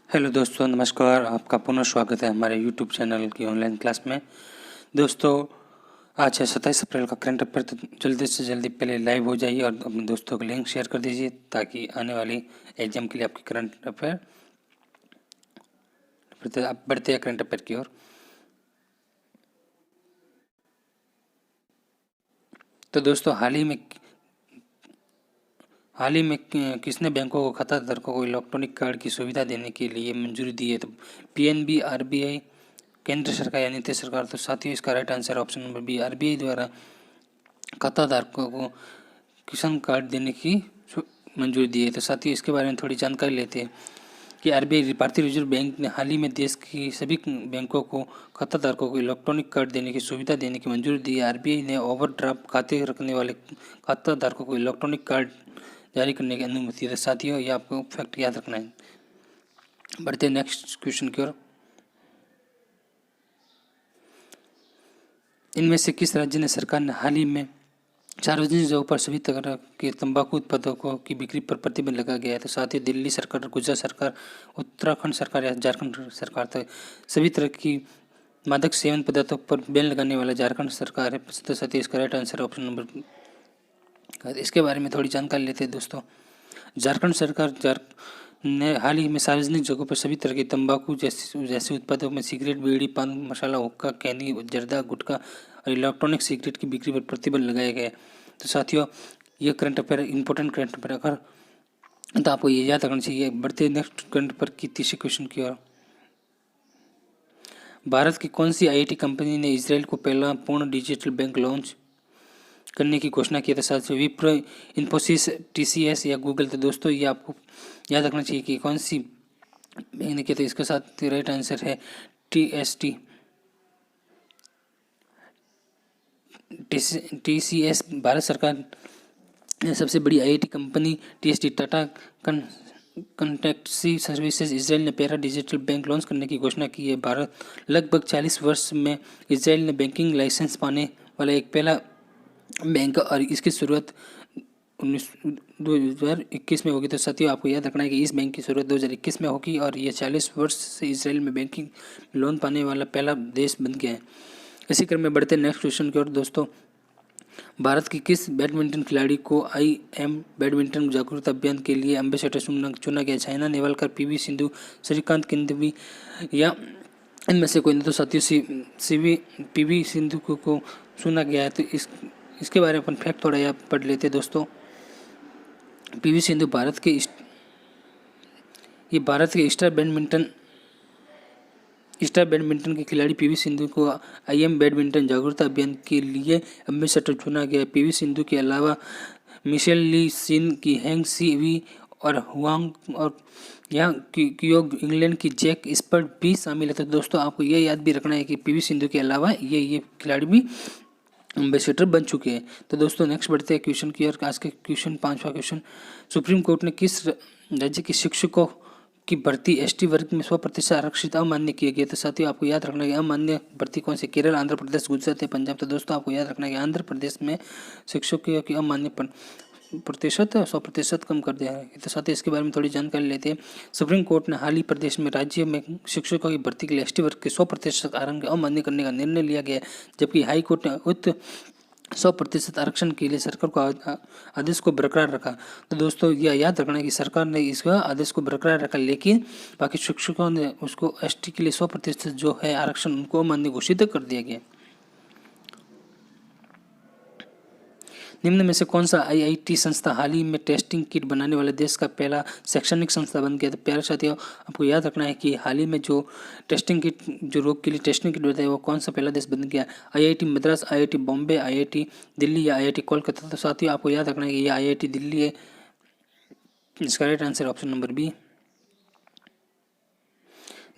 Hello दोस्तों, नमस्कार। आपका पुनः स्वागत है हमारे यूट्यूब चैनल की ऑनलाइन क्लास में। दोस्तों, आज है 27 अप्रैल का करंट अफेयर, तो जल्दी से जल्दी पहले लाइव हो जाइए और अपने दोस्तों को लिंक शेयर कर दीजिए ताकि आने वाली एग्जाम के लिए आपकी करंट अफेयर आप बढ़ते हैं करंट अफेयर की ओर। तो दोस्तों, हाल ही में किसने बैंकों को खाता धारकों को इलेक्ट्रॉनिक कार्ड की सुविधा देने के लिए मंजूरी दी है? तो पीएनबी, आरबीआई, केंद्र सरकार या नीति सरकार। तो साथियों, इसका right answer option number B, RBI द्वारा खाता धारकों को किसान कार्ड देने की मंजूरी दी है। तो साथियों, इसके बारे में थोड़ी जानकारी लेते हैं कि आरबीआई भारतीय रिजर्व बैंक ने हाल ही में देश की सभी बैंकों को खाताधारकों को इलेक्ट्रॉनिक कार्ड देने की सुविधा देने की मंजूरी दी है। आरबीआई ने ओवरड्राफ्ट खाते रखने वाले खाताधारकों को इलेक्ट्रॉनिक कार्ड जारी करने की अनुमति है। साथियों, ये आपको फैक्ट याद रखना है। बढ़ते हैं नेक्स्ट क्वेश्चन की ओर। इनमें से किस राज्य ने सरकार ने हाल ही में सार्वजनिक जगहों पर सभी तरह के तंबाकू उत्पादों की बिक्री पर प्रतिबंध लगा गया है? तो साथ ही दिल्ली सरकार, गुजरात सरकार, उत्तराखंड सरकार या झारखंड सरकार। तो सभी तरह की मादक सेवन पदार्थों पर बैन लगाने वाला झारखंड सरकार है। तो साथ ही इसका राइट आंसर ऑप्शन नंबर। इसके बारे में थोड़ी जानकारी लेते हैं दोस्तों। झारखंड सरकार ने हाल ही में सार्वजनिक जगहों पर सभी तरह के तंबाकू जैसे उत्पादों में सिगरेट, बीड़ी, पान मसाला, हुक्का, कैनी, जर्दा, गुटखा और इलेक्ट्रॉनिक सिगरेट की बिक्री पर प्रतिबंध लगाया गया है। तो साथियों, ये current affair important current affair अगर तो आपको ये याद रखना चाहिए। बढ़ते नेक्स्ट करंट अफेयर की तीसरे क्वेश्चन की ओर। भारत की कौन सी आईआईटी कंपनी ने इजराइल को पहला पूर्ण डिजिटल बैंक लॉन्च करने की घोषणा की? था साथ विप्रो, इन्फोसिस, टीसीएस या गूगल। तो दोस्तों, ये आपको याद रखना चाहिए कि कौन सी बैंक ने किया। तो इसके साथ राइट आंसर है टीएसटी। टीसीएस भारत सरकार ने सबसे बड़ी IIT company TST Tata consultancy services Israel ने पहला डिजिटल बैंक लॉन्च करने की घोषणा की है। भारत लगभग 40 वर्ष में इजराइल ने बैंकिंग लाइसेंस पाने वाला एक पहला बैंक और इसकी शुरुआत 2021 में होगी। तो साथियों, आपको याद रखना है कि इस बैंक की शुरुआत 2021 में होगी और यह 40 वर्ष से इजराइल में बैंकिंग लोन पाने वाला पहला देश बन गया है। इसी क्रम में बढ़ते नेक्स्ट क्वेश्चन की ओर। दोस्तों, भारत की किस बैडमिंटन खिलाड़ी को IM बैडमिंटन जागरूकता अभियान के लिए एम्बेसडर चुना गया? चाइना नेहवालकर, पीवी सिंधु, श्रीकांत किदंबी या इनमें से कोई नहीं? तो साथियों, पीवी सिंधु को चुना गया है। तो इसके बारे में अपन फैक्ट थोड़ा यहाँ पढ़ लेते हैं दोस्तों। पीवी सिंधु भारत के स्टार बैडमिंटन के खिलाड़ी पीवी सिंधु को IM बैडमिंटन जागरूकता अभियान के लिए एम्बेसडर चुना गया है। पीवी सिंधु के अलावा मिशेल ली, सिन की हैंग सी वी और हुआंग और यहाँ क्योग इंग्लैंड की जैक स्पर्ट भी शामिल है। तो दोस्तों, आपको ये याद भी रखना है कि पीवी सिंधु के अलावा ये खिलाड़ी भी एम्बेसडर बन चुके हैं। तो दोस्तों, नेक्स्ट बढ़ते हैं क्वेश्चन की ओर। आज के क्वेश्चन 5वां क्वेश्चन। सुप्रीम कोर्ट ने किस राज्य के शिक्षकों की भर्ती ST वर्ग में 100% आरक्षित अमान्य किया गया? तो साथियों, आपको याद रखना है अमान्य भर्ती कौन से? केरल, आंध्र प्रदेश, गुजरात या पंजाब। तो दोस्तों, आपको याद रखना है कि आंध्र प्रदेश में शिक्षकों की अमान्य प्रतिशत 100% कम कर दिया है। तो साथ ही इसके बारे में थोड़ी जानकारी लेते हैं। सुप्रीम कोर्ट ने हाल ही प्रदेश में राज्य में शिक्षकों की भर्ती के लिए ST वर्ग के 100% आरक्षण अमान्य करने का निर्णय लिया गया है, जबकि हाई कोर्ट ने उक्त 100% आरक्षण के लिए सरकार को आदेश को बरकरार रखा। तो दोस्तों, यह याद रखना है कि सरकार ने इसका आदेश को बरकरार रखा, लेकिन बाकी शिक्षकों ने उसको ST के लिए 100% जो है आरक्षण उनको अमान्य घोषित कर दिया गया। निम्न में से कौन सा IIT संस्था हाल ही में टेस्टिंग किट बनाने वाले देश का पहला शैक्षणिक संस्था बन गया? तो प्यारे साथियों, आपको याद रखना है कि हाल ही में जो टेस्टिंग किट, जो रोग के लिए टेस्टिंग किट बनता है, वो कौन सा पहला देश बन गया? IIT Madras, IIT Bombay, IIT Delhi या IIT कोलकाता। तो साथियों, आपको याद रखना है कि ये IIT दिल्ली है। इसका right answer option number B.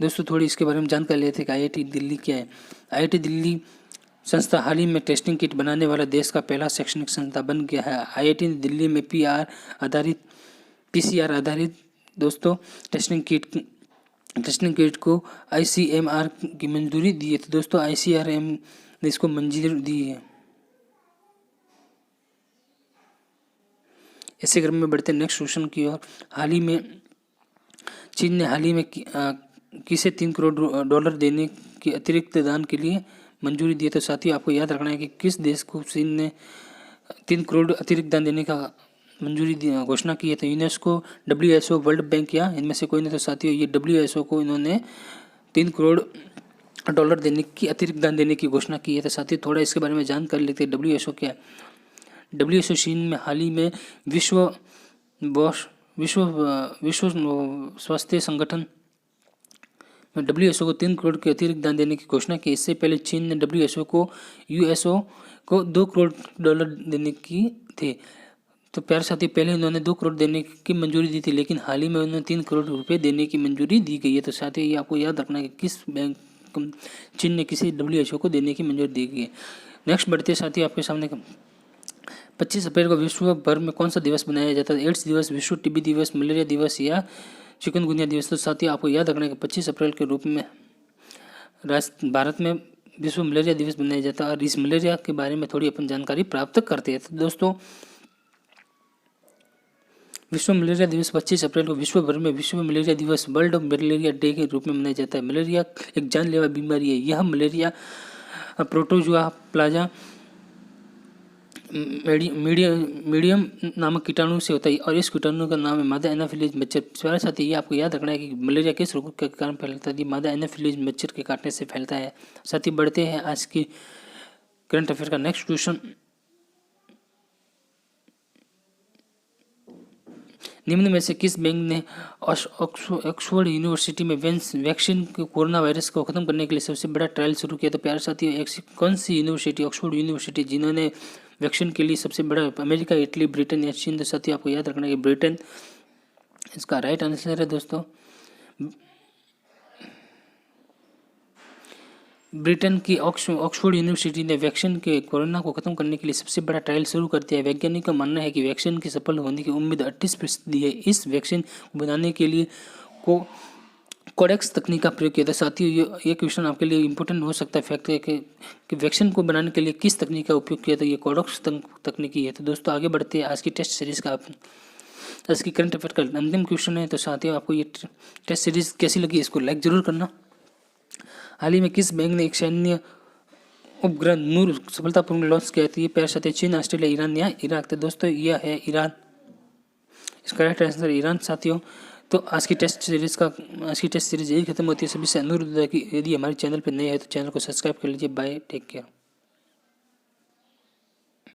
दोस्तों, थोड़ी इसके बारे में जानकारी लेते हैं कि IIT दिल्ली क्या है। IIT दिल्ली संस्था हाल ही में टेस्टिंग किट बनाने वाला देश का पहला शैक्षणिक संस्था बन गया है। IIT ने दिल्ली में PCR आधारित दोस्तों टेस्टिंग किट को ICMR की मंजूरी दी है। तो दोस्तों, ICRM ने इसको मंजूरी दी है। इसी क्रम में बढ़ते नेक्स्ट क्वेश्चन की ओर। हाल ही में चीन ने हाल ही में किसे $3 करोड़ देने के अतिरिक्त दान के लिए मंजूरी दी है। तो साथियों आपको याद रखना है कि किस देश को चीन ने 3 करोड़ अतिरिक्त दान देने का मंजूरी घोषणा की है। तो यूनेस्को, WHO, वर्ल्ड बैंक या इनमें से कोई नहीं। तो साथियों ये WHO को इन्होंने $3 करोड़ देने की अतिरिक्त दान देने की घोषणा की है। तो साथियों थोड़ा इसके बारे में जान कर लेते हैं। WHO क्या है? WHO चीन में हाल ही में विश्व स्वास्थ्य संगठन में WHO को 3 करोड़ के अतिरिक्त दान देने की घोषणा की। इससे पहले चीन ने WHO को USO को $2 करोड़ देने की थी। तो प्यारे साथी पहले उन्होंने 2 करोड़ देने की मंजूरी दी थी, लेकिन हाल ही में उन्होंने 3 करोड़ रुपए देने की मंजूरी दी गई है। तो साथियों ये आपको याद रखना है कि किस बैंक चीन ने किसी WHO को देने की मंजूरी दी गई है। नेक्स्ट बढ़ते साथियों आपके सामने 25 अप्रैल को विश्व भर में कौन सा दिवस मनाया जाता है? एड्स दिवस, विश्व टीबी दिवस, मलेरिया दिवस या चिकनगुनिया दिवस। तो साथियों आपको याद रखना है कि 25 अप्रैल के रूप में भारत में विश्व मलेरिया दिवस मनाया जाता है और इस मलेरिया के बारे में थोड़ी अपन जानकारी प्राप्त करते हैं। तो दोस्तों विश्व मलेरिया दिवस 25 अप्रैल को विश्व भर में विश्व मलेरिया दिवस, वर्ल्ड मलेरिया डे के रूप में मनाया जाता है। मलेरिया एक जानलेवा बीमारी है। यह मलेरिया प्रोटोजुआ प्लाजा मीडियम नामक कीटाणु से होता है और इस कीटाणु का नाम है मादा एनाफिलीज मच्छर। प्यारे साथी ये आपको याद रखना है कि मलेरिया किस रोग के कारण फैलता है? मादा एनाफिलीज मच्छर के काटने से फैलता है। साथी बढ़ते हैं आज की करंट अफेयर का नेक्स्ट क्वेश्चन। निम्न में से किस बैंक ने ऑक्सफोर्ड यूनिवर्सिटी में वैक्सीन के कोरोना वायरस को खत्म करने के लिए सबसे बड़ा ट्रायल शुरू किया? तो प्यारे साथियों कौन सी यूनिवर्सिटी? ऑक्सफोर्ड यूनिवर्सिटी, जिन्होंने वैक्सीन के लिए सबसे बड़ा अमेरिका, इटली, ब्रिटेन या चीन। तो साथियों आपको याद रखना है कि ब्रिटेन इसका राइट आंसर है। दोस्तों ब्रिटेन की ऑक्सफोर्ड यूनिवर्सिटी ने वैक्सीन के कोरोना को खत्म करने के लिए सबसे बड़ा ट्रायल शुरू कर दिया है। वैज्ञानिक का मानना है कि वैक्सीन के सफल होने की उम्मीद 38% है। इस वैक्सीन को बनाने के लिए कोडेक्स तकनीक का प्रयोग किया था। साथियों ये क्वेश्चन आपके लिए इंपॉर्टेंट हो सकता है। फैक्ट है कि वैक्सीन को बनाने के लिए किस तकनीक का उपयोग किया था? ये कोडेक्स तकनीकी है। तो दोस्तों आगे बढ़ते हैं आज की टेस्ट सीरीज का आज की करंट अफेयर का अंतिम क्वेश्चन है। तो साथियों आपको ये टेस्ट सीरीज कैसी लगी इसको लाइक जरूर करना। हाल ही में किस बैंक ने एक सैन्य उपग्रह नूर सफलतापूर्वक लॉन्च किया था? ये प्यारे साथी चीन, ऑस्ट्रेलिया, ईरान या इराक। तो दोस्तों यह है ईरान, इसका राइट आंसर ईरान। साथियों तो आज की टेस्ट सीरीज यही खत्म होती है। सभी से अनुरोध है कि यदि हमारे चैनल पर नए हैं तो चैनल को सब्सक्राइब कर लीजिए। Bye, take care.